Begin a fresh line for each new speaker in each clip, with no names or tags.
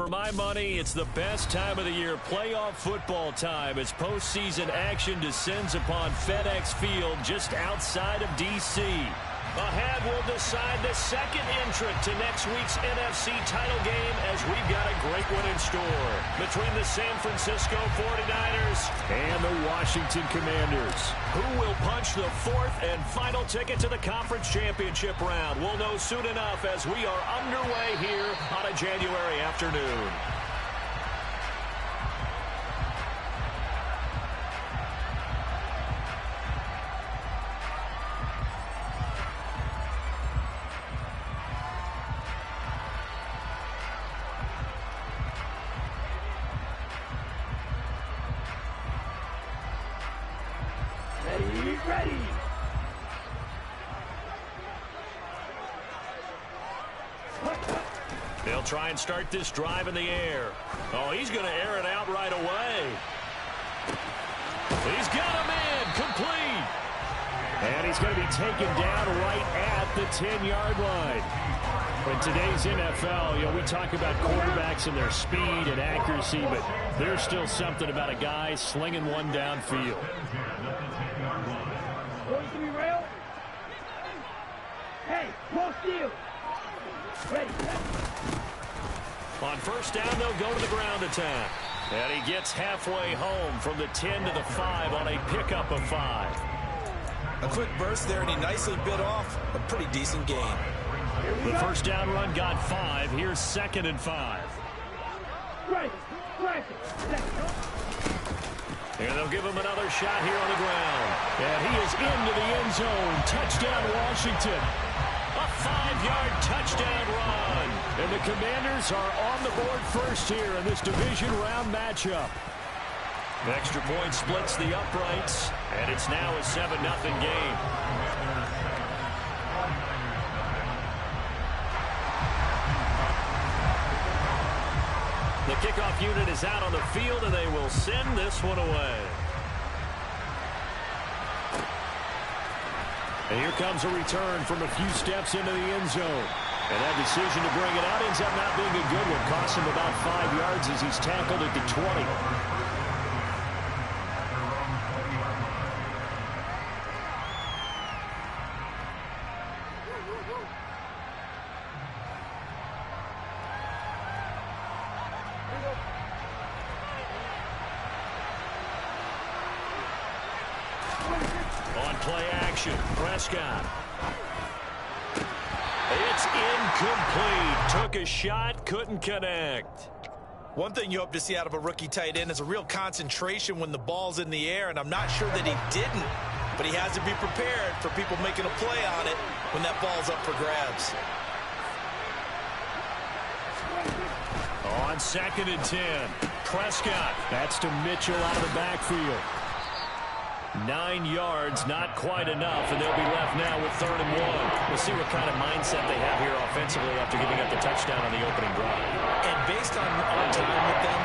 For my money, it's the best time of the year, playoff football time, as postseason action descends upon FedEx Field just outside of D.C. Ahead, we'll decide the second entrant to next week's NFC title game, as we've got a great one in store between the San Francisco 49ers and the Washington Commanders. Who will punch the fourth and final ticket to the conference championship round? We'll know soon enough as we are underway here on a January afternoon. They'll try and start this drive in the air. Oh, he's going to air it out right away. He's got him in, complete. And he's going to be taken down right at the 10-yard line. In today's NFL, we talk about quarterbacks and their speed and accuracy, but there's still something about a guy slinging one downfield.
Hey, close deal. Ready.
On first down, they'll go to the ground attack. And he gets halfway home from the 10 to the 5 on a pickup of 5.
A quick burst there, and he nicely bit off a pretty decent gain.
The first down run got 5. Here's 2nd and 5.
Right.
And they'll give him another shot here on the ground. And he is into the end zone. Touchdown, Washington. A 5-yard touchdown run. And the Commanders are on the board first here in this division round matchup. Extra point splits the uprights, and it's now a 7-0 game. The kickoff unit is out on the field, and they will send this one away. And here comes a return from a few steps into the end zone. And that decision to bring it out ends up not being a good one. Costs him about 5 yards as he's tackled at the 20. On play action, Prescott. It's incomplete. Took a shot, couldn't connect.
One thing you hope to see out of a rookie tight end is a real concentration when the ball's in the air, and I'm not sure that he didn't, but he has to be prepared for people making a play on it when that ball's up for grabs.
On 2nd and 10, Prescott. That's to Mitchell out of the backfield. 9 yards, not quite enough, and they'll be left now with 3rd and 1. We'll see what kind of mindset they have here offensively after giving up the touchdown on the opening drive.
And based on our time with them,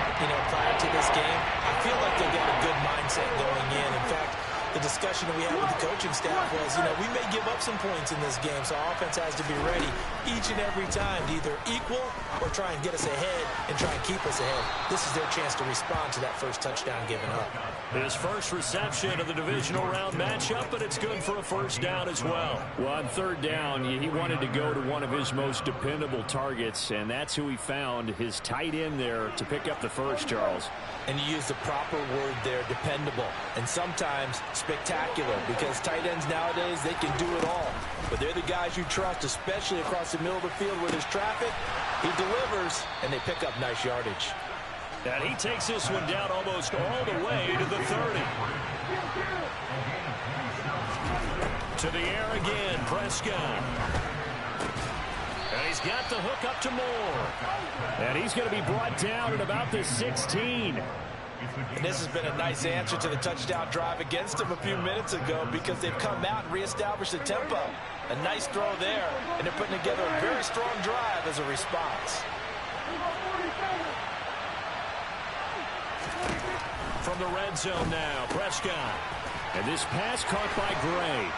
prior to this game, I feel like they've got a good mindset going in. In fact, the discussion that we had with the coaching staff was, we may give up some points in this game, so our offense has to be ready each and every time to either equal or try and get us ahead and try and keep us ahead. This is their chance to respond to that first touchdown given up.
His first reception of the divisional round matchup, but it's good for a first down as well. Well, on 3rd down, he wanted to go to one of his most dependable targets, and that's who he found, his tight end there, to pick up the first, Charles.
And you use the proper word there, dependable, and sometimes spectacular, because tight ends nowadays, they can do it all. But they're the guys you trust, especially across the middle of the field where there's traffic. He delivers, and they pick up nice yardage.
And he takes this one down almost all the way to the 30. To the air again, Prescott. And he's got the hook up to Moore. And he's going to be brought down at about the 16.
And this has been a nice answer to the touchdown drive against them a few minutes ago, because they've come out and reestablished the tempo. A nice throw there, and they're putting together a very strong drive as a response. From the red zone now, Prescott. And this pass caught by Gray.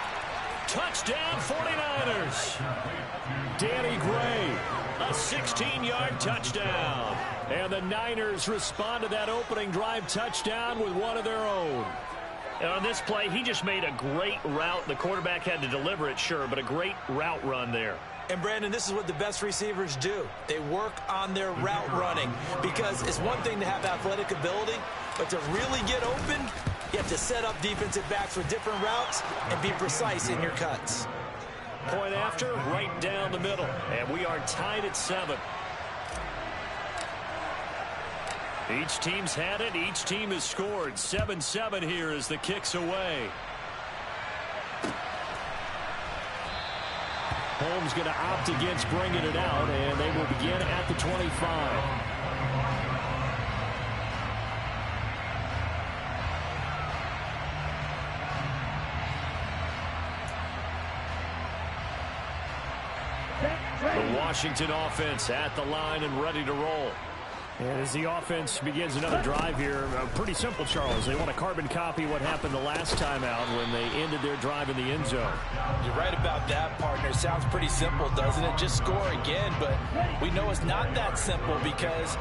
Touchdown 49ers. Danny Gray, a 16-yard touchdown. And the Niners respond to that opening drive touchdown with one of their own.
And on this play, he just made a great route. The quarterback had to deliver it, sure, but a great route run there.
And, Brandon, this is what the best receivers do. They work on their route running because it's one thing to have athletic ability, but to really get open, you have to set up defensive backs with different routes and be precise in your cuts.
Point after, right down the middle. And we are tied at 7. Each team's had it. Each team has scored. 7-7 here as the kick's away. Holmes going to opt against bringing it out, and they will begin at the 25. The Washington offense at the line and ready to roll.
And as the offense begins another drive here, pretty simple, Charles. They want to carbon copy what happened the last time out when they ended their drive in the end zone.
You're right about that, partner. Sounds pretty simple, doesn't it? Just score again, but we know it's not that simple because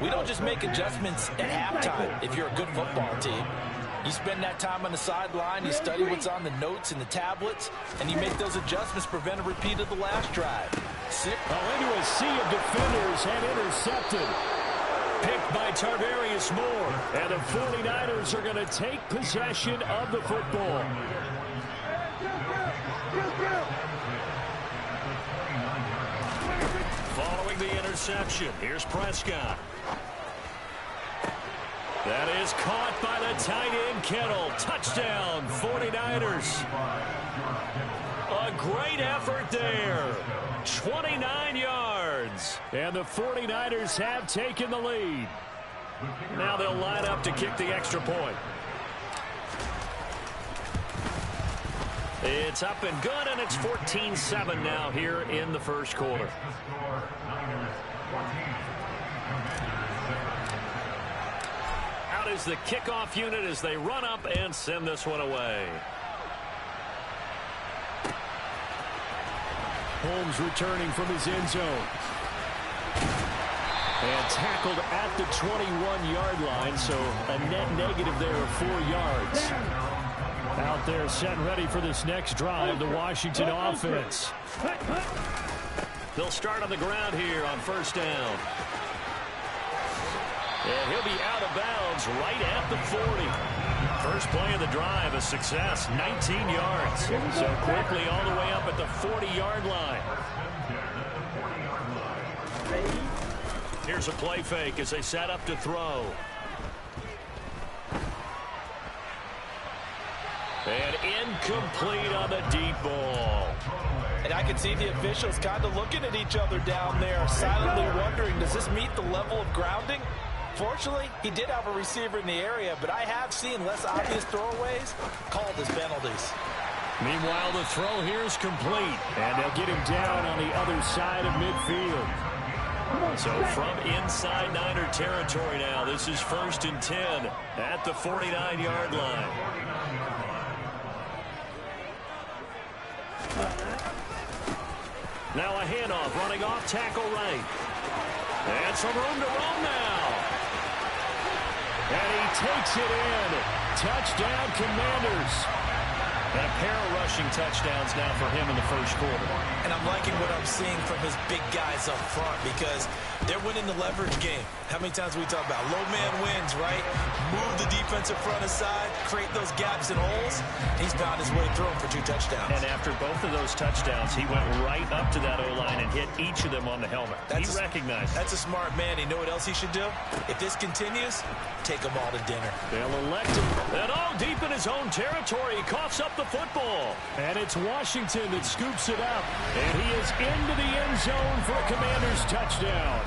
we don't just make adjustments at halftime if you're a good football team. You spend that time on the sideline, you study what's on the notes and the tablets, and you make those adjustments to prevent a repeat of the last drive.
Into a sea of defenders and intercepted. Picked by Tarvarius Moore. And the 49ers are going to take possession of the football. Following the interception, here's Prescott. That is caught by the tight end, Kittle. Touchdown, 49ers. A great effort there. 29 yards. And the 49ers have taken the lead. Now they'll line up to kick the extra point. It's up and good, and it's 14-7 now here in the first quarter. Out is the kickoff unit as they run up and send this one away. Holmes returning from his end zone. And tackled at the 21-yard line, so a net negative there of 4 yards. Out there set and ready for this next drive, the Washington offense. They'll start on the ground here on first down. And he'll be out of bounds right at the 40. First play of the drive, a success, 19 yards. So quickly all the way up at the 40-yard line. Here's a play fake as they set up to throw. And incomplete on the deep ball.
And I can see the officials kind of looking at each other down there, silently wondering, does this meet the level of grounding? Fortunately, he did have a receiver in the area, but I have seen less obvious throwaways called as penalties.
Meanwhile, the throw here is complete, and they'll get him down on the other side of midfield. So from inside Niner territory now, this is 1st and 10 at the 49-yard line. Now a handoff, running off tackle right. And some room to roam now. And he takes it in. Touchdown, Commanders. And a pair of rushing touchdowns now for him in the first quarter.
And I'm liking what I'm seeing from his big guys up front because they're winning the leverage game. How many times we talk about low man wins, right? Move the defensive front aside, create those gaps and holes. He's found his way through them for 2 touchdowns.
And after both of those touchdowns, he went right up to that O-line and hit each of them on the helmet. He recognized.
That's a smart man. You know what else he should do? If this continues, take them all to dinner.
They'll elect him. And all deep in his own territory. He coughs up the football. And it's Washington that scoops it up. And he is into the end zone for a Commanders touchdown.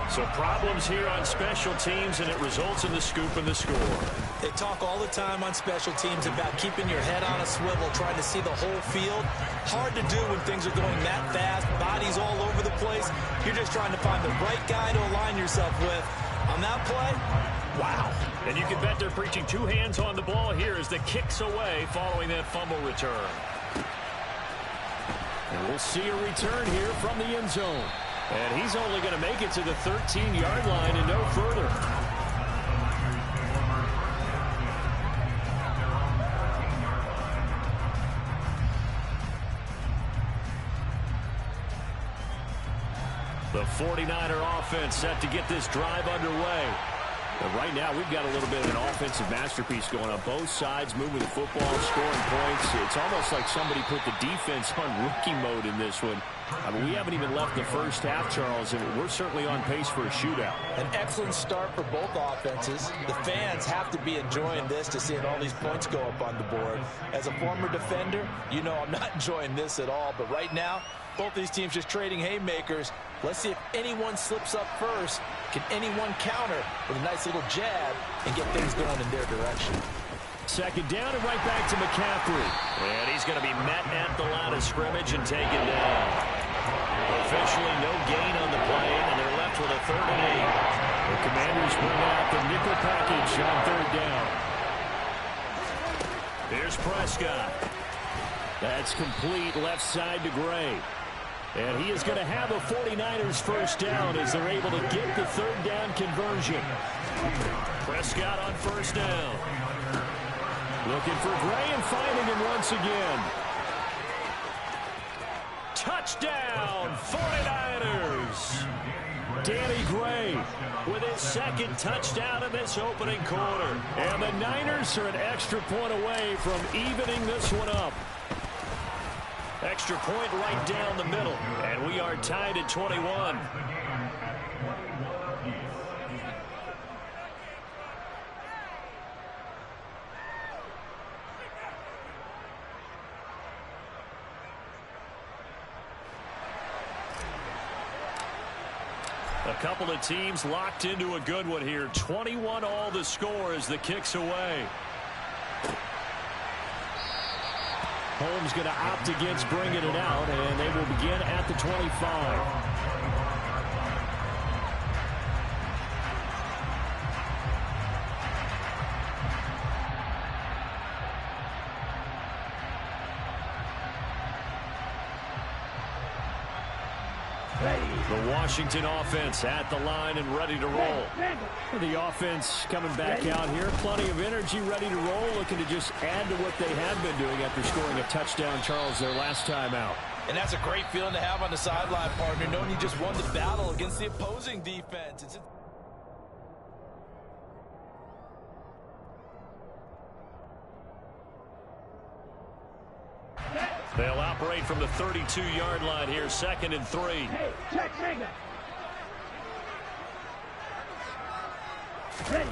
So problems here on special teams, and it results in the scoop and the score.
They talk all the time on special teams about keeping your head on a swivel, trying to see the whole field. Hard to do when things are going that fast, bodies all over the place. You're just trying to find the right guy to align yourself with. On that play,
Wow. And you can bet they're preaching two hands on the ball here as the kick's away following that fumble return. And we'll see a return here from the end zone. And he's only going to make it to the 13-yard line and no further. The 49er offense set to get this drive underway. But right now, we've got a little bit of an offensive masterpiece going on. Both sides moving the football, scoring points. It's almost like somebody put the defense on rookie mode in this one. I mean, we haven't even left the first half, Charles, and we're certainly on pace for a shootout.
An excellent start for both offenses. The fans have to be enjoying this to seeing all these points go up on the board. As a former defender, you know I'm not enjoying this at all. But right now, both these teams just trading haymakers. Let's see if anyone slips up first. Can anyone counter with a nice little jab and get things going in their direction?
Second down and right back to McCaffrey. And he's going to be met at the line of scrimmage and taken down. Officially no gain on the play, and they're left with a 3rd and 8. The Commanders bring out the nickel package on 3rd down. Here's Prescott. That's complete left side to Gray. And he is going to have a 49ers first down as they're able to get the 3rd down conversion. Prescott on 1st down. Looking for Gray and finding him once again. Touchdown, 49ers! Danny Gray with his 2nd touchdown in this opening quarter. And the Niners are an extra point away from evening this one up. Extra point right down the middle. And we are tied at 21. A couple of teams locked into a good one here. 21 all the score as the kick's away. Holmes going to opt against bringing it out, and they will begin at the 25. The Washington offense at the line and ready to roll. The offense coming back out here. Plenty of energy, ready to roll, looking to just add to what they have been doing after scoring a touchdown, Charles, their last time out.
And that's a great feeling to have on the sideline, partner, knowing you just won the battle against the opposing defense.
They'll operate from the 32-yard line here, 2nd and 3.
Hey, check finger. Ready.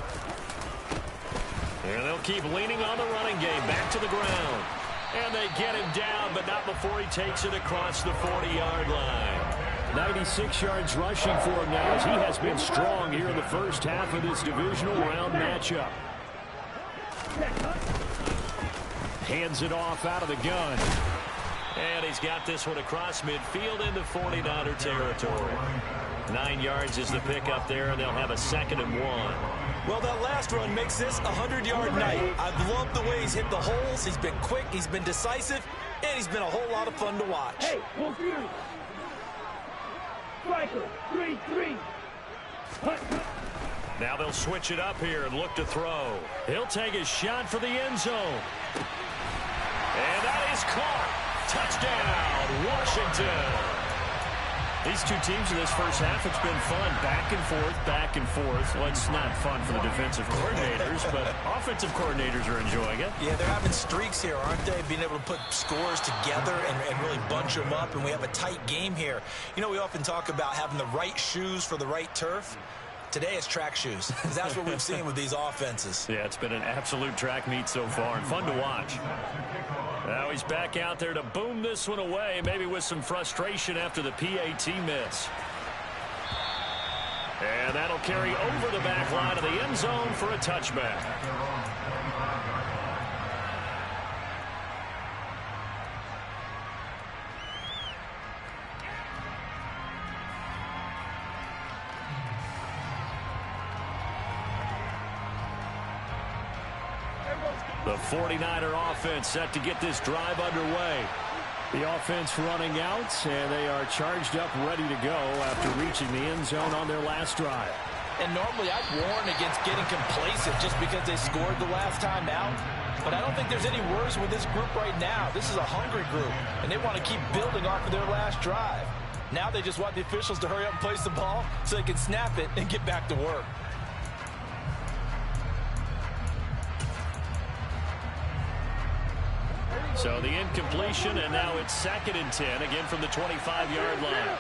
And they'll keep leaning on the running game, back to the ground. And they get him down, but not before he takes it across the 40-yard line. 96 yards rushing for him now as he has been strong here in the first half of this divisional round matchup. Hands it off out of the gun. And he's got this one across midfield into 49er territory. 9 yards is the pickup there, and they'll have a 2nd and 1.
Well, that last run makes this a 100-yard night. I've loved the way he's hit the holes. He's been quick, he's been decisive, and he's been a whole lot of fun to watch.
Hey, full fury. Striker, 3-3.
Now they'll switch it up here and look to throw. He'll take a shot for the end zone. And that is caught. Touchdown, Washington. These two teams in this first half, it's been fun. Back and forth, back and forth. Well, it's not fun for the defensive coordinators, but offensive coordinators are enjoying it.
Yeah, they're having streaks here, aren't they? Being able to put scores together and really bunch them up, and we have a tight game here. You know, we often talk about having the right shoes for the right turf. Today it's track shoes, because that's what we've seen with these offenses.
Yeah, it's been an absolute track meet so far, and fun to watch. Now he's back out there to boom this one away, maybe with some frustration after the PAT miss. And that'll carry over the back line of the end zone for a touchback. The 49er offense set to get this drive underway.
The offense running out, and they are charged up, ready to go after reaching the end zone on their last drive.
And normally I'd warn against getting complacent just because they scored the last time out. But I don't think there's any worse with this group right now. This is a hungry group, and they want to keep building off of their last drive. Now they just want the officials to hurry up and place the ball so they can snap it and get back to work.
So the incompletion, and now it's 2nd and 10, again from the 25-yard line.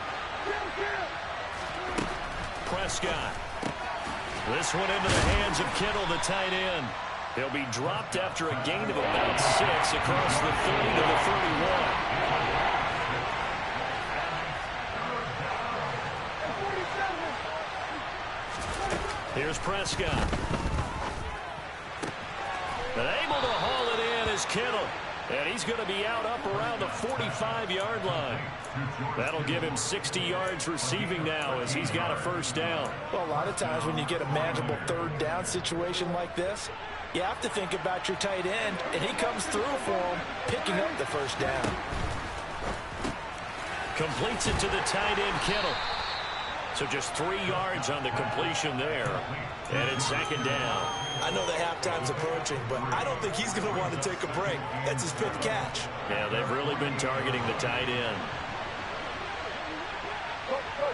Prescott. This one into the hands of Kittle, the tight end. He'll be dropped after a gain of about 6 across the 30 to the 31. Here's Prescott. And able to haul it in is Kittle. And he's going to be out up around the 45-yard line. That'll give him 60 yards receiving now as he's got a first down.
Well, a lot of times when you get a manageable 3rd down situation like this, you have to think about your tight end, and he comes through for him, picking up the first down.
Completes it to the tight end, Kittle. So just 3 yards on the completion there. And it's 2nd down.
I know that halftime's approaching, but I don't think he's going to want to take a break. That's his 5th catch.
Yeah, they've really been targeting the tight end.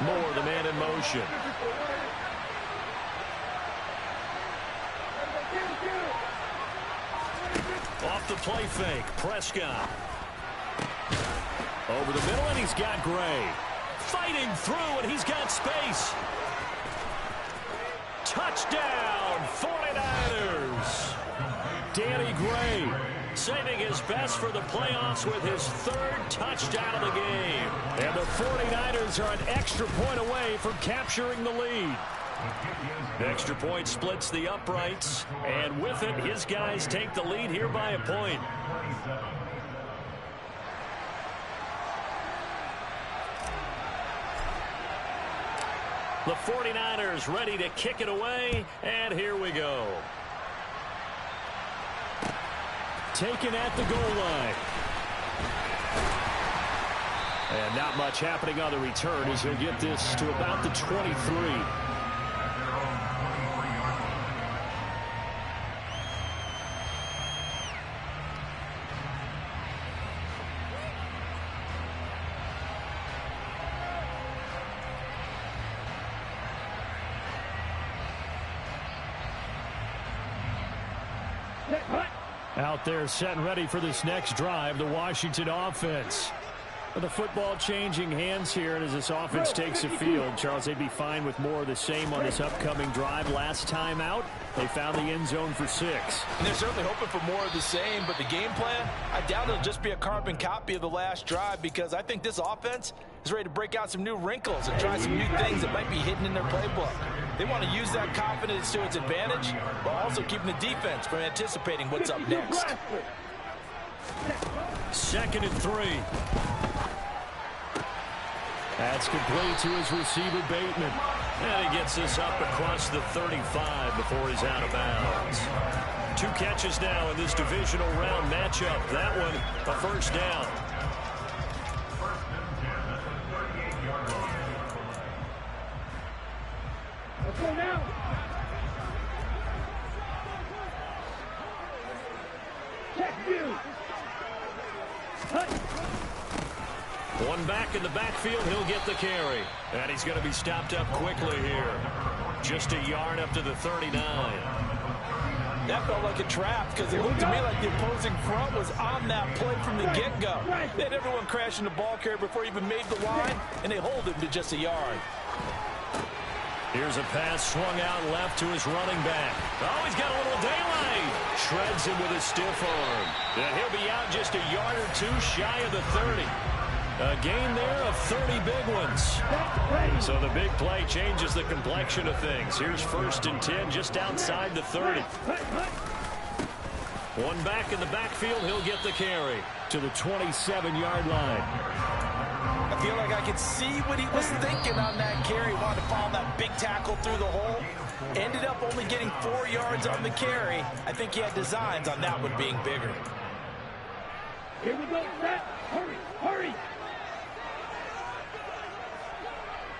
Moore, the man in motion. Off the play fake, Prescott. Over the middle, and he's got Gray. Fighting through, and he's got space. Touchdown, 49ers. Danny Gray saving his best for the playoffs with his 3rd touchdown of the game. And the 49ers are an extra point away from capturing the lead. The extra point splits the uprights, and with it, his guys take the lead here by a point. The 49ers ready to kick it away, and here we go. Taken at the goal line. And not much happening on the return as he'll get this to about the 23. Out there set and ready for this next drive, the Washington offense. The football changing hands here, and as this offense takes the field, Charles, they'd be fine with more of the same on this upcoming drive. Last time out, they found the end zone for 6.
And they're certainly hoping for more of the same, but the game plan, I doubt it'll just be a carbon copy of the last drive, because I think this offense is ready to break out some new wrinkles and try some new things that might be hidden in their playbook. They want to use that confidence to its advantage, while also keeping the defense from anticipating what's up next.
2nd and 3. That's complete to his receiver, Bateman. And he gets this up across the 35 before he's out of bounds. 2 catches now in this divisional round matchup. That one, a first down.
Let's go now. Check you.
One back in the backfield, he'll get the carry. And he's going to be stopped up quickly here. Just a yard up to the 39.
That felt like a trap, because it looked to me like the opposing front was on that play from the get-go. They had everyone crashing the ball carrier before he even made the line, and they hold him to just a yard.
Here's a pass swung out left to his running back. Oh, he's got a little daylight. Shreds him with a stiff arm. And he'll be out just a yard or 2 shy of the 30. A gain there of 30 big ones. So the big play changes the complexion of things. Here's 1st and 10 just outside the 30. One back in the backfield, he'll get the carry to the 27-yard line.
I feel like I could see what he was thinking on that carry. Wanted to follow that big tackle through the hole. Ended up only getting 4 yards on the carry. I think he had designs on that one being bigger.
Here we go, set. Hurry, hurry.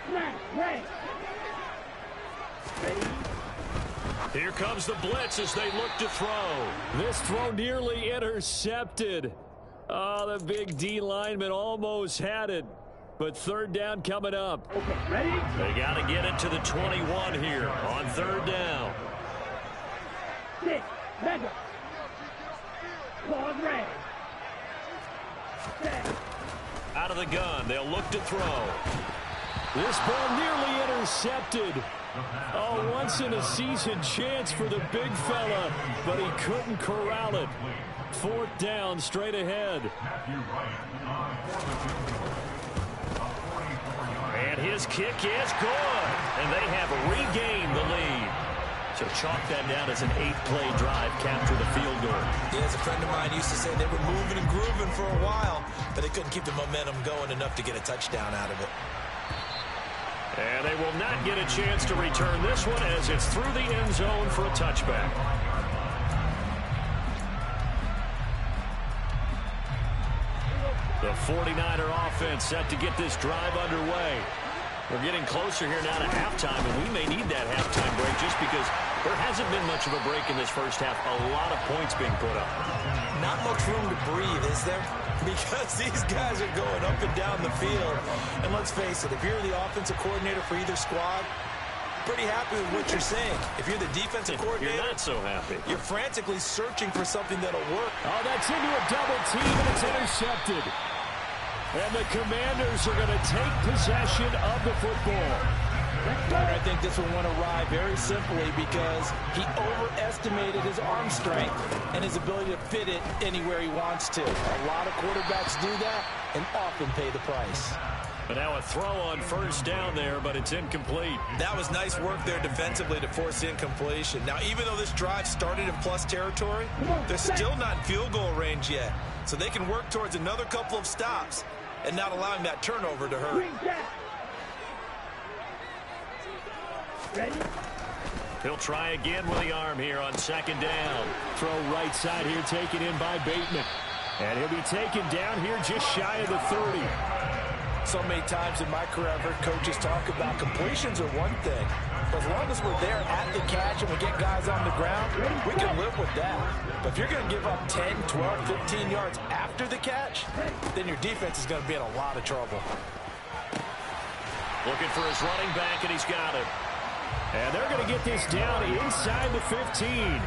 Snap, right. Ready.
Here comes the blitz as they look to throw.
This throw nearly intercepted. Oh, the big D lineman almost had it. But third down coming up.
Okay, ready?
They got to get it to the 21 here on third down.
6, mega. Claws red. Set.
Out of the gun, they'll look to throw.
This ball nearly intercepted. Oh, once-in-a-season chance for the big fella, but he couldn't corral it. Fourth down, straight ahead.
And his kick is good. And they have regained the lead. So chalk that down as an 8-play drive, capture the field goal.
Yeah, as a friend of mine used to say, they were moving and grooving for a while, but they couldn't keep the momentum going enough to get a touchdown out of it.
And they will not get a chance to return this one as it's through the end zone for a touchback. The 49er offense set to get this drive underway. We're getting closer here now to halftime, and we may need that halftime break just because there hasn't been much of a break in this first half. A lot of points being put up.
Not much room to breathe, is there? Because these guys are going up and down the field. And let's face it, if you're the offensive coordinator for either squad, pretty happy with what you're saying. If you're the defensive coordinator,
you're not so happy.
You're frantically searching for something that'll work.
Oh, that's into a double team, and it's intercepted. And the Commanders are going to take possession of the football.
I think this one went awry very simply because he overestimated his arm strength and his ability to fit it anywhere he wants to. A lot of quarterbacks do that and often pay the price.
But now a throw on first down there, but it's incomplete.
That was nice work there defensively to force incompletion. Now, even though this drive started in plus territory, they're still not in field goal range yet. So they can work towards another couple of stops and not allowing that turnover to hurt.
Ready?
He'll try again with the arm here on second down.
Throw right side here, taken in by Bateman. And he'll be taken down here just shy of the 30.
So many times in my career, I've heard coaches talk about completions are one thing. But as long as we're there at the catch and we get guys on the ground, we can live with that. But if you're going to give up 10, 12, 15 yards after the catch, then your defense is going to be in a lot of trouble.
Looking for his running back, and he's got it.
And they're going to get this down inside the 15.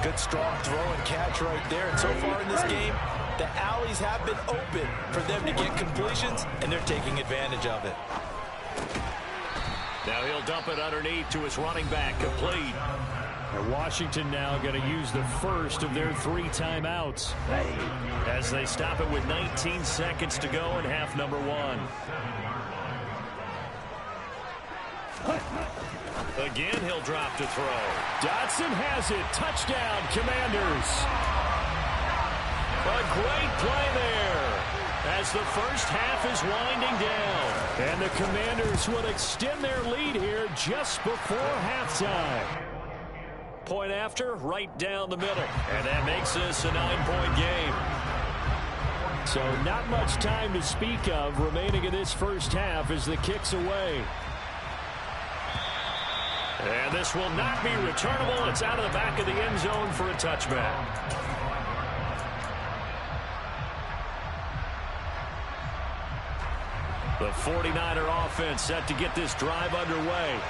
Good strong throw and catch right there. And so far in this game, the alleys have been open for them to get completions, and they're taking advantage of it.
Now he'll dump it underneath to his running back, complete.
And Washington now going to use the first of their 3 timeouts.
As they stop it with 19 seconds to go in half number 1. Again, he'll drop to throw.
Dotson has it. Touchdown, Commanders.
A great play there as the first half is winding down.
And the Commanders will extend their lead here just before halftime.
Point after, right down the middle. And that makes this a 9-point game.
So not much time to speak of remaining in this first half as the kick's away.
And this will not be returnable. It's out of the back of the end zone for a touchback. The 49er offense set to get this drive underway.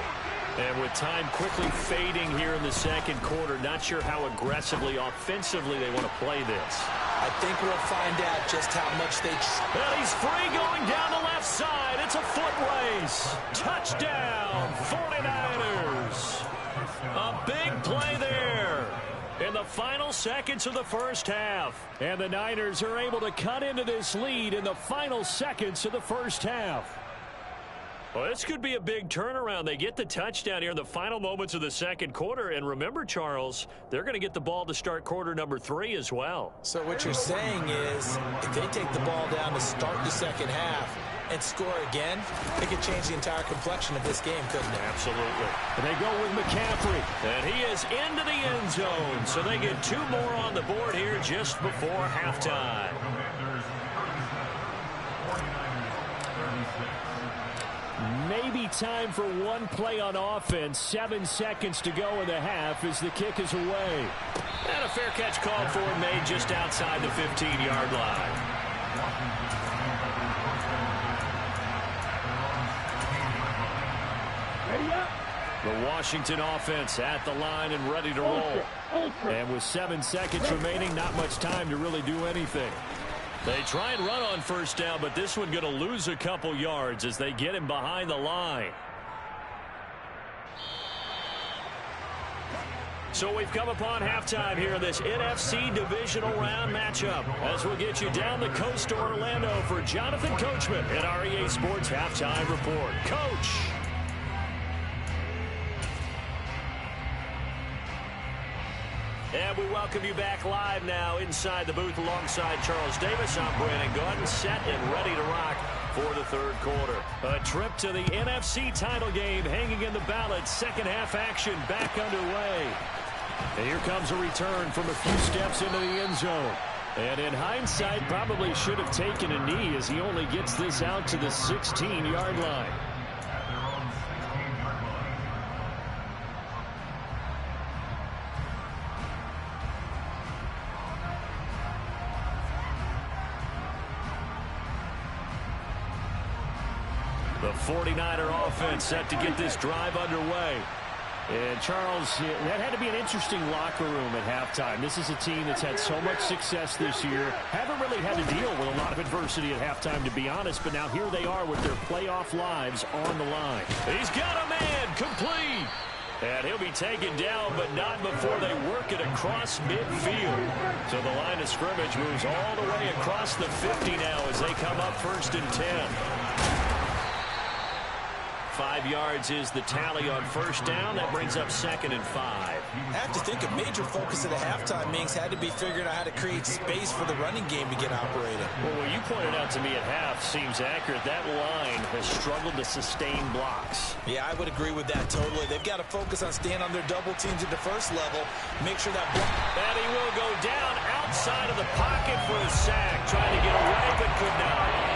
And with time quickly fading here in the second quarter, not sure how aggressively, offensively they want to play this.
I think we'll find out just how much they...
And he's free going down the left side. It's a foot race. Touchdown, 49ers. A big play there in the final seconds of the first half.
And the Niners are able to cut into this lead in the final seconds of the first half.
Well, this could be a big turnaround. They get the touchdown here in the final moments of the second quarter. And remember, Charles, they're going to get the ball to start quarter number 3 as well.
So what you're saying is if they take the ball down to start the second half and score again, they could change the entire complexion of this game, couldn't they?
Absolutely.
And they go with McCaffrey.
And he is into the end zone. So they get 2 more on the board here just before halftime.
Maybe time for one play on offense. 7 seconds to go in the half as the kick is away.
And a fair catch called for and made just outside the 15-yard line.
Ready up.
The Washington offense at the line and ready to roll.
And with 7 seconds remaining, not much time to really do anything.
They try and run on first down, but this one going to lose a couple yards as they get him behind the line. So we've come upon halftime here in this NFC Divisional Round matchup as we'll get you down the coast to Orlando for Jonathan Coachman at our EA Sports Halftime Report. Coach! And we welcome you back live now inside the booth alongside Charles Davis. I'm Brandon Gordon, set and ready to rock for the third quarter. A trip to the NFC title game hanging in the balance. Second half action back underway. And here comes a return from a few steps into the end zone. And in hindsight, probably should have taken a knee as he only gets this out to the 16-yard line. The 49er offense set to get this drive underway. And, Charles, that had to be an interesting locker room at halftime. This is a team that's had so much success this year. Haven't really had to deal with a lot of adversity at halftime, to be honest. But now here they are with their playoff lives on the line. He's got a man complete. And he'll be taken down, but not before they work it across midfield. So the line of scrimmage moves all the way across the 50 now as they come up 1st and 10. 5 yards is the tally on first down. That brings up 2nd and 5.
I have to think a major focus at the halftime, Minks, had to be figuring out how to create space for the running game to get operating.
Well, what you pointed out to me at half seems accurate. That line has struggled to sustain blocks.
Yeah, I would agree with that totally. They've got to focus on staying on their double teams at the first level. Make sure that block.
And he will go down outside of the pocket for a sack. Trying to get away, but could not.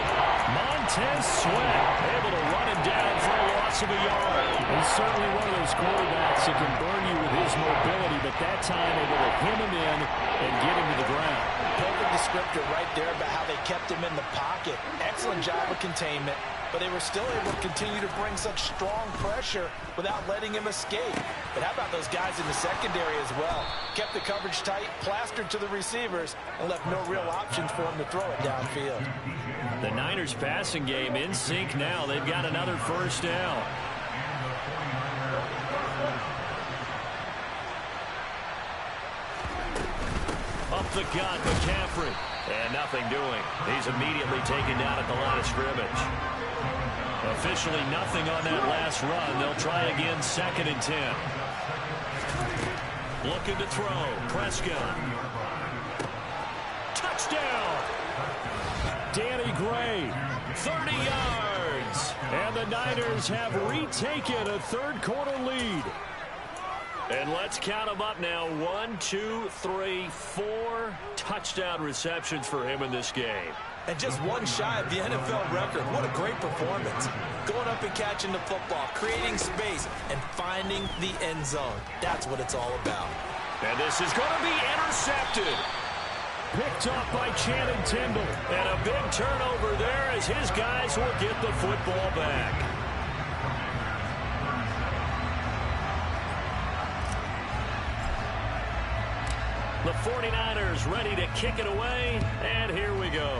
Montez Sweat able to run him down for a loss of a yard.
He's certainly one of those quarterbacks that can burn you with his mobility, but that time able to hem him in and get him to the ground.
Perfect descriptor right there about how they kept him in the pocket. Excellent job of containment, but they were still able to continue to bring such strong pressure without letting him escape. But how about those guys in the secondary as well? Kept the coverage tight, plastered to the receivers, and left no real options for him to throw it downfield.
The Niners passing game in sync now. They've got another first down. Up the gut, McCaffrey. And nothing doing. He's immediately taken down at the line of scrimmage. Officially nothing on that last run. They'll try again 2nd and 10. Looking to throw. Prescott. Touchdown!
Danny Gray.
30 yards.
And the Niners have retaken a third quarter lead.
And let's count them up now. 1, 2, 3, 4 touchdown receptions for him in this game.
And just one shy of the NFL record. What a great performance. Going up and catching the football, creating space, and finding the end zone. That's what it's all about.
And this is going to be intercepted.
Picked off by Channing Tindall.
And a big turnover there as his guys will get the football back. The 49ers ready to kick it away, and here we go.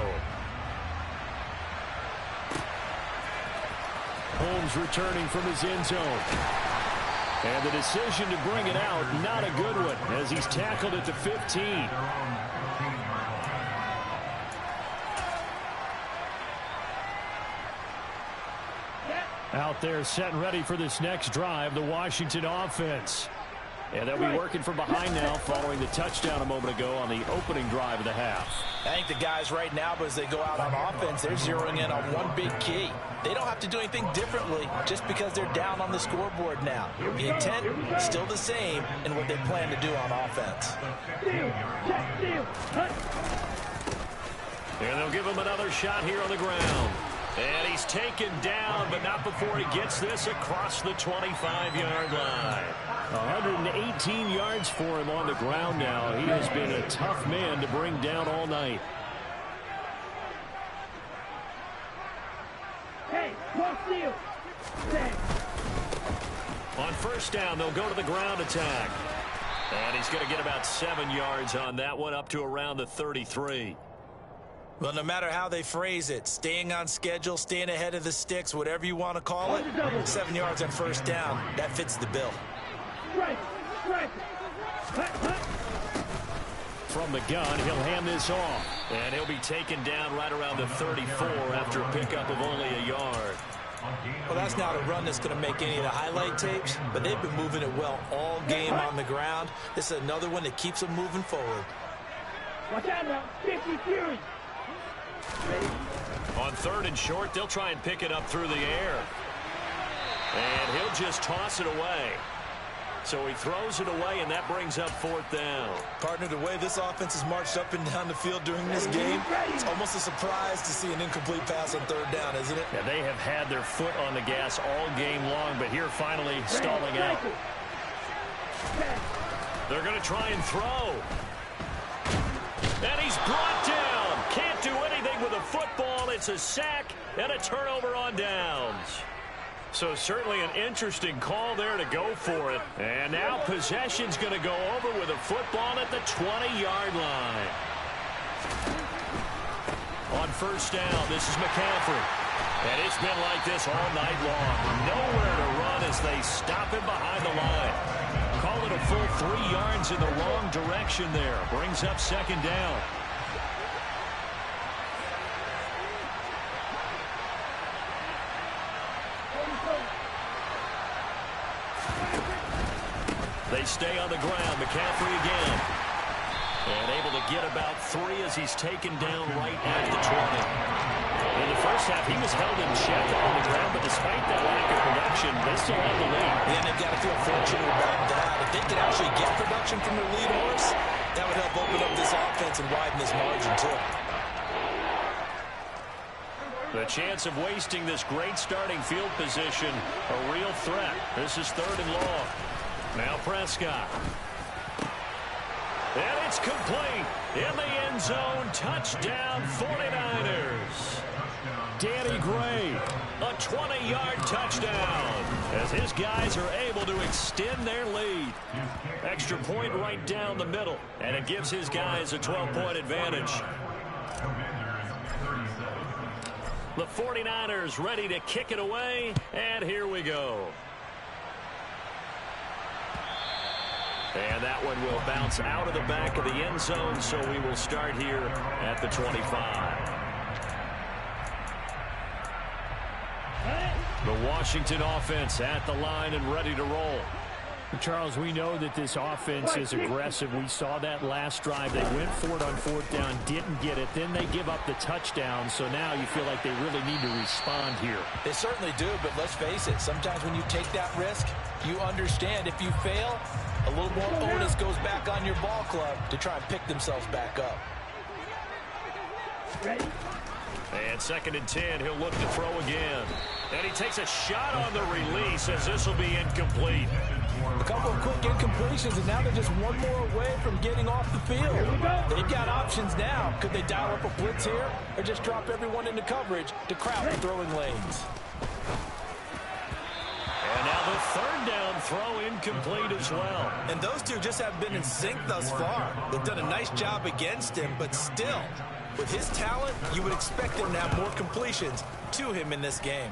Holmes returning from his end zone. And the decision to bring it out, not a good one, as he's tackled at the 15. Out there set and ready for this next drive, the Washington offense. And they'll be working from behind now following the touchdown a moment ago on the opening drive of the half.
I think the guys right now, but as they go out on offense, they're zeroing in on one big key. They don't have to do anything differently just because they're down on the scoreboard now. The intent is still the same in what they plan to do on offense.
And they'll give him another shot here on the ground. And he's taken down, but not before he gets this across the 25-yard line.
118 yards for him on the ground now. He has been a tough man to bring down all night.
Hey, cross field.
On first down, they'll go to the ground attack. And he's going to get about 7 yards on that one, up to around the 33.
Well, no matter how they phrase it, staying on schedule, staying ahead of the sticks, whatever you want to call it, 7 yards on first down, that fits the bill.
From the gun, he'll hand this off.
And he'll be taken down right around the 34 after a pickup of only a yard.
Well, that's not a run that's going to make any of the highlight tapes, but they've been moving it well all game on the ground. This is another one that keeps them moving forward.
Watch out now, 50 Fury.
On third and short, they'll try and pick it up through the air. And he'll just toss it away. So he throws it away, and that brings up fourth down.
Partner, the way this offense has marched up and down the field during this game, it's almost a surprise to see an incomplete pass on third down, isn't it?
Yeah, they have had their foot on the gas all game long, but here finally stalling out. They're going to try and throw. And he's brought down. Can't do anything with a football. It's a sack and a turnover on downs. So certainly an interesting call there to go for it. And now possession's going to go over with a football at the 20-yard line. On first down, this is McCaffrey. And it's been like this all night long. Nowhere to run as they stop him behind the line. Call it a full 3 yards in the wrong direction there. Brings up second down. They stay on the ground. McCaffrey again. And able to get about 3 as he's taken down right at the 20. In the first half, he was held in check on the ground, but despite that lack of production, they still have the lead.
Yeah, and they've got to feel fortunate about that. If they could actually get production from their lead horse, that would help open up this offense and widen this margin, too.
The chance of wasting this great starting field position, a real threat. This is third and long. Now Prescott. And it's complete. In the end zone, touchdown 49ers.
Danny Gray.
A 20-yard touchdown as his guys are able to extend their lead. Extra point right down the middle, and it gives his guys a 12-point advantage. The 49ers ready to kick it away, and here we go. And that one will bounce out of the back of the end zone, so we will start here at the 25. The Washington offense at the line and ready to roll.
Charles, we know that this offense is aggressive. We saw that last drive. They went for it on fourth down, didn't get it. Then they give up the touchdown, so now you feel like they really need to respond here.
They certainly do, but let's face it. Sometimes when you take that risk, you understand if you fail, a little more onus goes back on your ball club to try and pick themselves back up.
Ready?
And second and 10, he'll look to throw again. And he takes a shot on the release as this will be incomplete.
A couple of quick incompletions, and now they're just one more away from getting off the field. They've got options now. Could they dial up a blitz here or just drop everyone into coverage to crowd the throwing lanes?
And now the third down throw incomplete as well.
And those two just have been in sync thus far. They've done a nice job against him, but still, with his talent, you would expect him to have more completions to him in this game.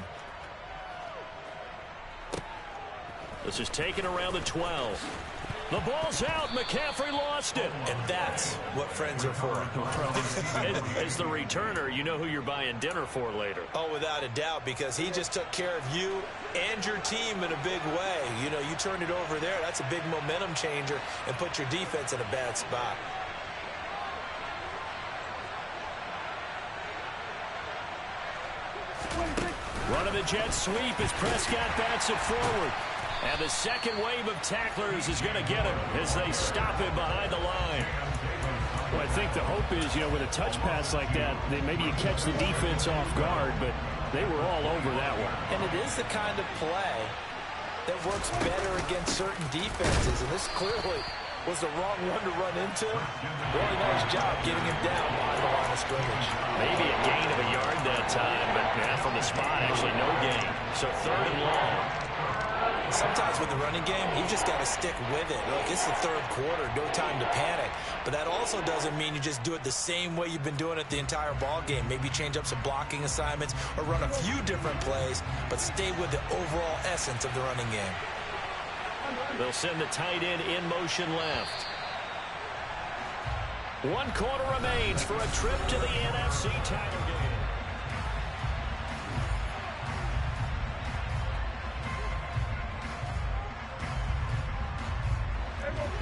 This is taken around the 12. The ball's out. McCaffrey lost it.
And that's what friends are for.
As the returner, you know who you're buying dinner for later.
Oh, without a doubt, because he just took care of you and your team in a big way. You know, you turned it over there. That's a big momentum changer and put your defense in a bad spot.
Running the jet sweep as Prescott bats it forward. And the second wave of tacklers is going to get him as they stop him behind the line.
Well, I think the hope is, you know, with a touch pass like that, maybe you catch the defense off guard, but they were all over that one.
And it is the kind of play that works better against certain defenses. And this clearly was the wrong one to run into. Really nice job getting him down behind the line of scrimmage.
Maybe a gain of a yard that time, but from the spot, actually no gain. So third and long.
Sometimes with the running game, you just got to stick with it. Look, it's the third quarter, no time to panic. But that also doesn't mean you just do it the same way you've been doing it the entire ball game. Maybe change up some blocking assignments or run a few different plays, but stay with the overall essence of the running game.
They'll send the tight end in motion left. 1 quarter remains for a trip to the NFC title game.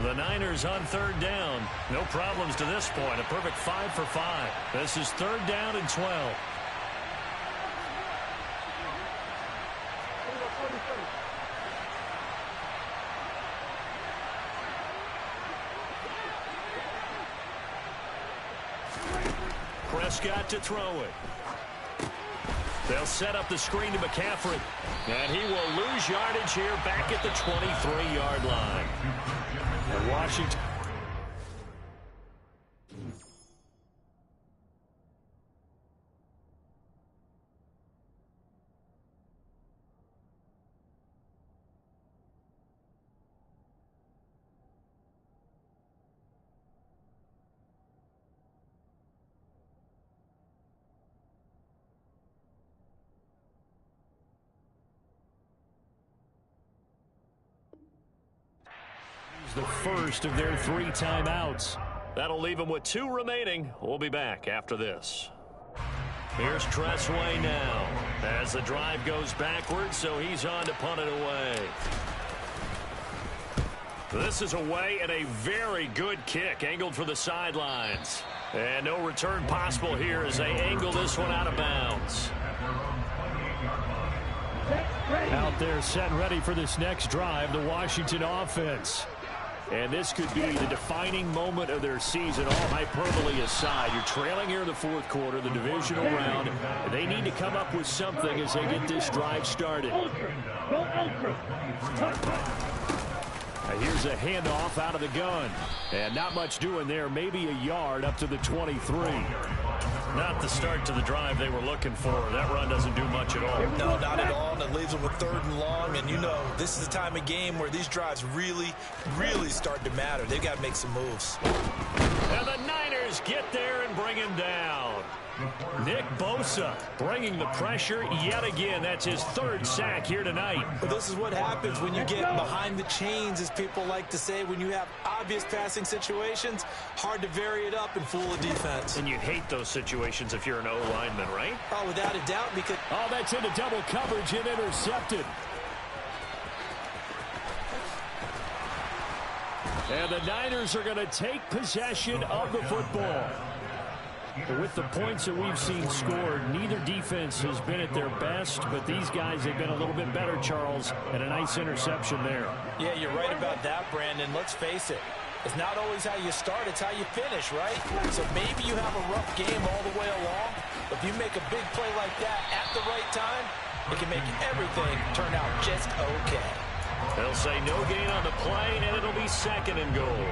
The Niners on third down. No problems to this point. A perfect 5 for 5. This is third down and 12. Prescott to throw it. They'll set up the screen to McCaffrey. And he will lose yardage here back at the 23-yard line. And Washington. The first of their 3 timeouts. That'll leave them with 2 remaining. We'll be back after this. Here's Tressway now as the drive goes backwards, so he's on to punt it away. This is away and a very good kick angled for the sidelines. And no return possible here as they angle this one out of bounds.
Out there set and ready for this next drive, the Washington offense. And this could be the defining moment of their season, all hyperbole aside. You're trailing here in the fourth quarter, the divisional round. And they need to come up with something as they get this drive started. Now here's a handoff out of the gun. And not much doing there, maybe a yard up to the 23.
Not the start to the drive they were looking for. That run doesn't do much at all.
No, not at all. And it leaves them with third and long. And you know, this is the time of game where these drives really start to matter. They've got to make some moves.
And the Niners get there and bring him down. Nick Bosa bringing the pressure yet again. That's his 3rd sack here tonight.
Well, this is what happens when you get behind the chains, as people like to say. When you have obvious passing situations, hard to vary it up and fool a defense.
And you hate those situations if you're an O-lineman, right?
Oh, without a doubt, because...
Oh, that's into double coverage and intercepted. And the Niners are going to take possession of the football. With the points that we've seen scored, neither defense has been at their best, but these guys have been a little bit better, Charles, and a nice interception there.
Yeah, you're right about that, Brandon. Let's face it. It's not always how you start, it's how you finish, right? So maybe you have a rough game all the way along, but if you make a big play like that at the right time, it can make everything turn out just okay.
They'll say no gain on the play, and it'll be 2nd and goal.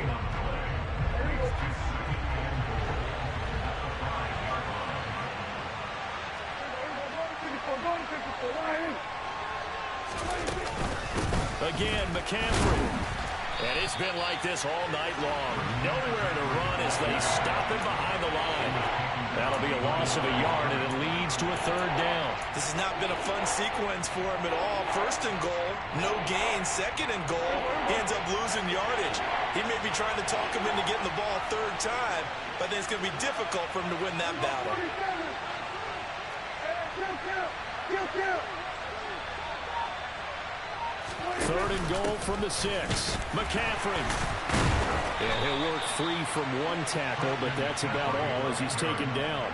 Again, McCaffrey. And it's been like this all night long. Nowhere to run as they stop him behind the line. That'll be a loss of a yard, and it leads to a third down.
This has not been a fun sequence for him at all. First and goal, no gain. Second and goal, he ends up losing yardage. He may be trying to talk him into getting the ball a third time, but I think it's going to be difficult for him to win that battle.
Third and goal from the 6. McCaffrey. And he'll work free from one tackle, but that's about all as he's taken down.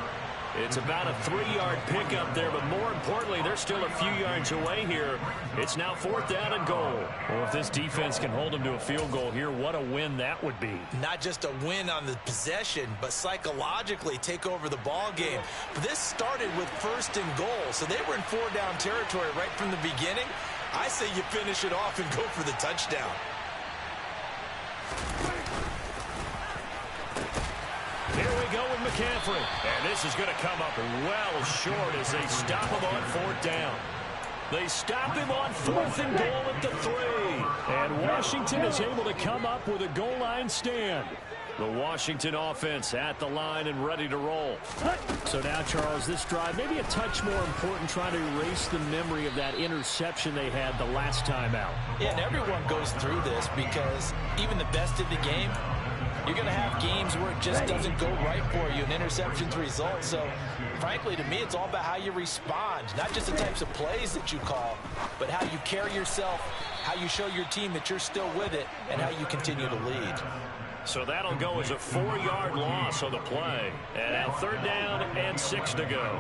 It's about a 3-yard pickup there, but more importantly, they're still a few yards away here. It's now 4th down and goal. Well, if this defense can hold them to a field goal here, what a win that would be.
Not just a win on the possession, but psychologically take over the ball game. This started with 1st and goal, so they were in 4-down territory right from the beginning. I say you finish it off and go for the touchdown.
Here we go with McCaffrey. And this is going to come up well short as they stop him on 4th down. They stop him on 4th and goal at the 3.
And Washington is able to come up with a goal line stand.
The Washington offense at the line and ready to roll.
So now, Charles, this drive maybe a touch more important, trying to erase the memory of that interception they had the last time out.
Yeah, and everyone goes through this because even the best in the game, you're going to have games where it just doesn't go right for you, and interceptions result. So, frankly, to me, it's all about how you respond, not just the types of plays that you call, but how you carry yourself, how you show your team that you're still with it, and how you continue to lead.
So that'll go as a 4-yard loss on the play. And now 3rd down and 6 to go.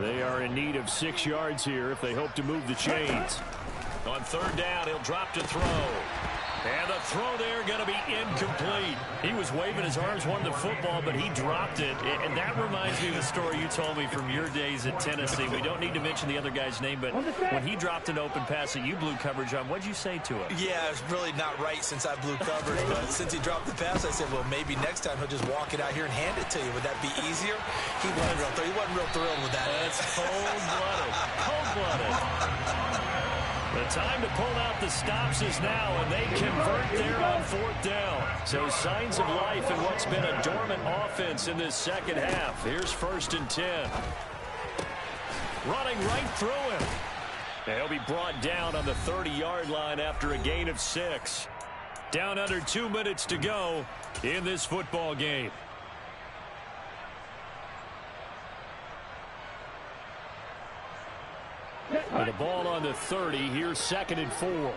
They are in need of 6 yards here if they hope to move the chains.
On 3rd down, he'll drop to throw. And the throw there going to be incomplete. He was waving his arms, wanting the football, but he dropped it. And that reminds me of the story you told me from your days at Tennessee. We don't need to mention the other guy's name, but when he dropped an open pass that you blew coverage on, what'd you say to him?
Yeah, it's really not right since I blew coverage, but since he dropped the pass, I said, well, maybe next time he'll just walk it out here and hand it to you. Would that be easier? He wasn't real thrilled with that.
That's cold-blooded. Cold-blooded. The time to pull out the stops is now, and they convert there on 4th down. So signs of life in what's been a dormant offense in this second half. Here's 1st and 10. Running right through him. And he'll be brought down on the 30-yard line after a gain of 6. Down under 2 minutes to go in this football game.
With the ball on the 30, here's 2nd and 4.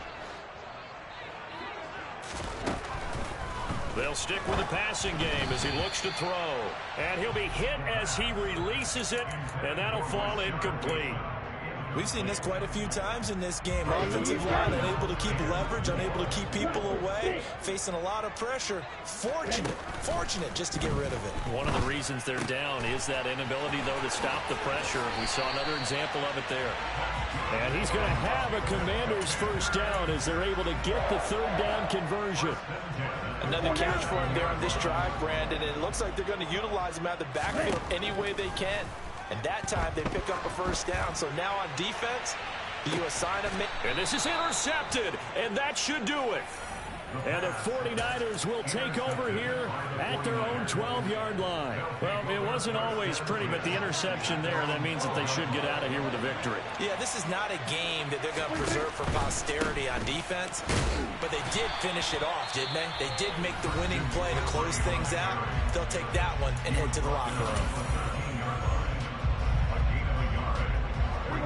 They'll stick with the passing game as he looks to throw. And he'll be hit as he releases it, and that'll fall incomplete.
We've seen this quite a few times in this game. Offensive line unable to keep leverage, unable to keep people away, facing a lot of pressure. Fortunate just to get rid of it.
One of the reasons they're down is that inability, though, to stop the pressure. We saw another example of it there.
And he's going to have a Commander's 1st down as they're able to get the 3rd down conversion.
Another catch for him there on this drive, Brandon, and it looks like they're going to utilize him out of the backfield any way they can. And that time they pick up a 1st down. So now on defense, you assign him.
And this is intercepted, and that should do it.
And the 49ers will take over here at their own 12-yard line.
Well, it wasn't always pretty, but the interception there, that means that they should get out of here with a victory.
Yeah, this is not a game that they're going to preserve for posterity on defense, but they did finish it off, didn't they? They did make the winning play to close things out. They'll take that one and head to the locker room.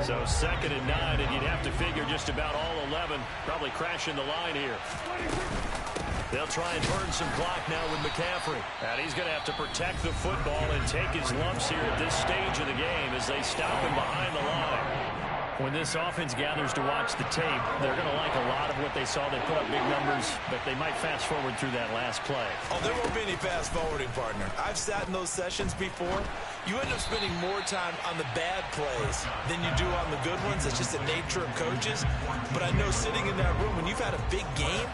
So 2nd and 9, and you'd have to figure just about all 11 probably crashing the line here. They'll try and burn some clock now with McCaffrey. And he's going to have to protect the football and take his lumps here at this stage of the game as they stop him behind the line. When this offense gathers to watch the tape, they're going to like a lot of what they saw. They put up big numbers, but they might fast forward through that last play.
Oh, there won't be any fast forwarding, partner. I've sat in those sessions before. You end up spending more time on the bad plays than you do on the good ones. It's just the nature of coaches. But I know sitting in that room, when you've had a big game,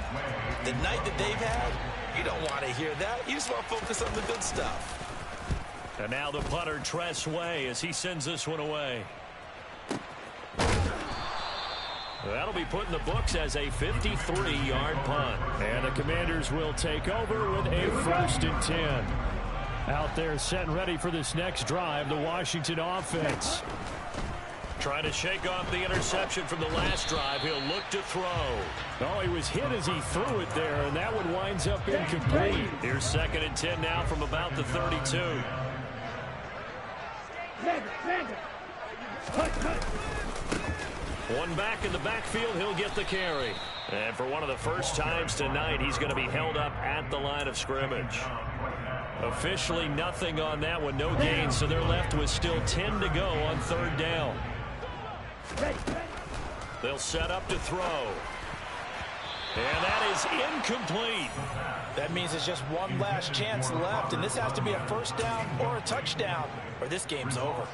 the night that they've had, you don't want to hear that. You just want to focus on the good stuff.
And now the punter, Tress Way, as he sends this one away. That'll be put in the books as a 53-yard punt.
And the Commanders will take over with a 1st and 10. Out there set and ready for this next drive, the Washington offense.
Trying to shake off the interception from the last drive. He'll look to throw.
Oh, he was hit as he threw it there, and that one winds up incomplete.
Here's 2nd and 10 now from about the 32. One back in the backfield, he'll get the carry. And for one of the first times tonight, he's going to be held up at the line of scrimmage. Officially nothing on that one, no gain, so they're left with still 10 to go on 3rd down. They'll set up to throw. And that is incomplete.
That means it's just one last chance left, and this has to be a 1st down or a touchdown, or this game's over.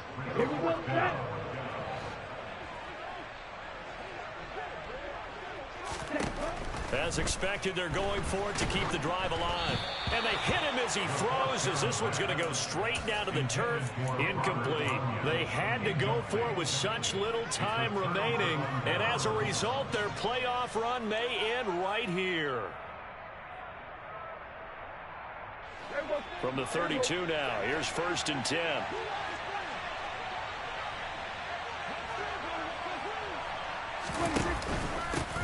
As expected, they're going for it to keep the drive alive. And they hit him as he throws, as this one's going to go straight down to the turf. Incomplete. They had to go for it with such little time remaining. And as a result, their playoff run may end right here. From the 32 now, here's 1st and 10.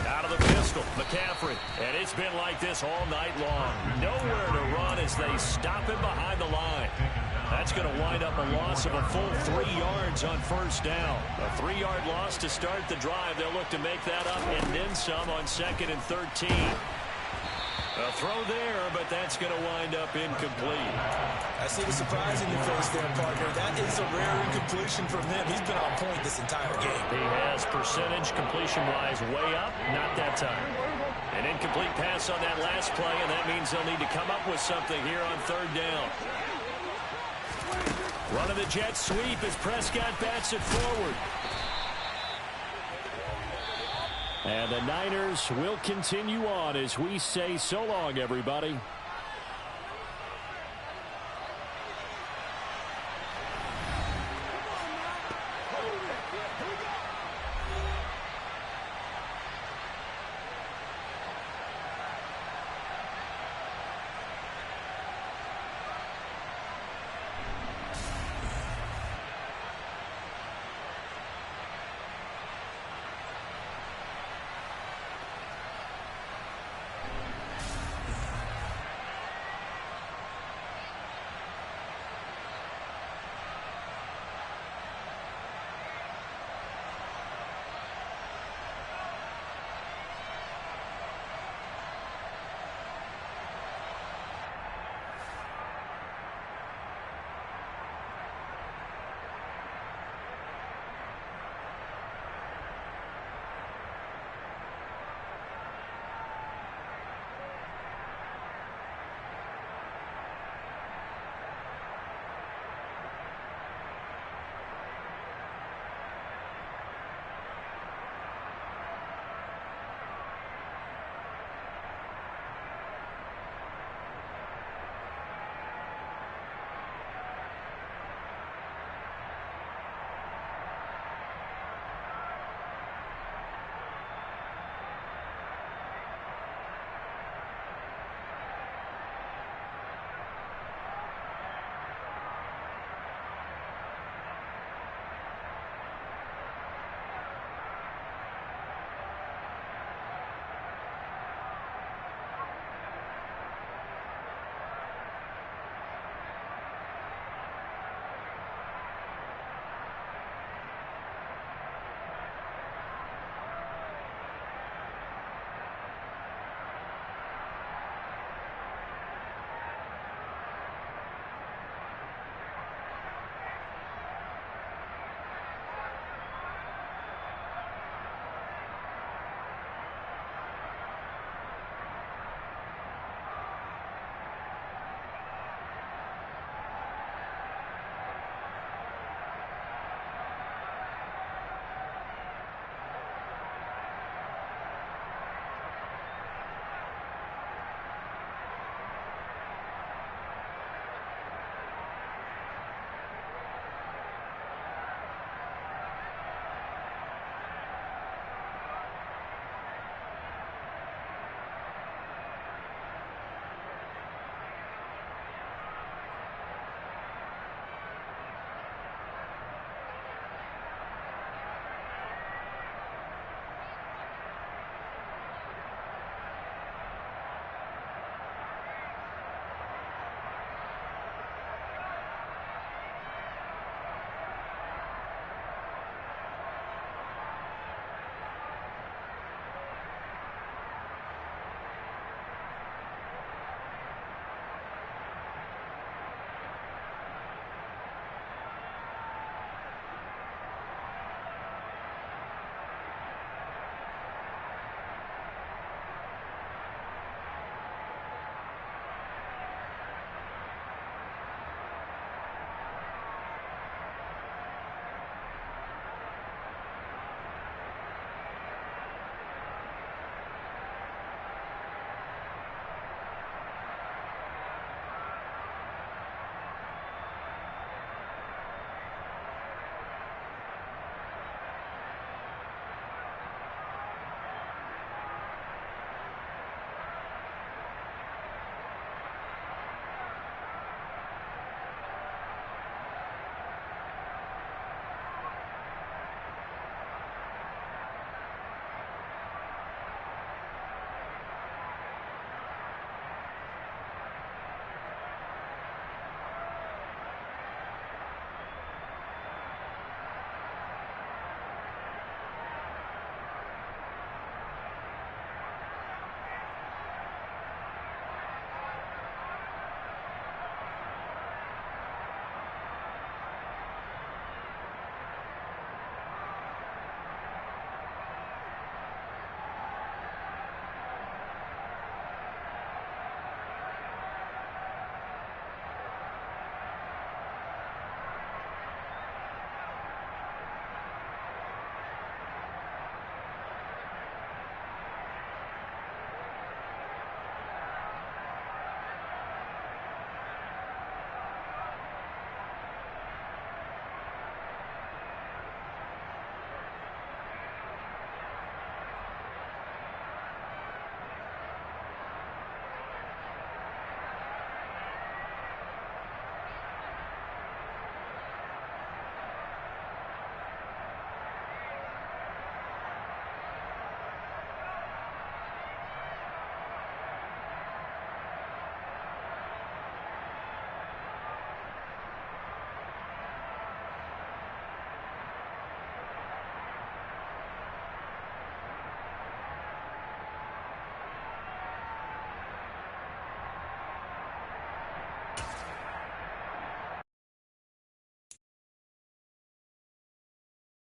Out of the pistol, McCaffrey. And it's been like this all night long. Nowhere to run as they stop him behind the line. That's going to wind up a loss of a full 3 yards on 1st down. A 3-yard loss to start the drive. They'll look to make that up and then some on 2nd and 13. A throw there, but that's going to wind up incomplete.
I see the surprise in your face there, partner. That is a rare incompletion from him. He's been on point this entire game.
He has percentage completion-wise way up, not that time. An incomplete pass on that last play, and that means they'll need to come up with something here on 3rd down. Running the jet sweep as Prescott bats it forward.
And the Niners will continue on as we say so long, everybody.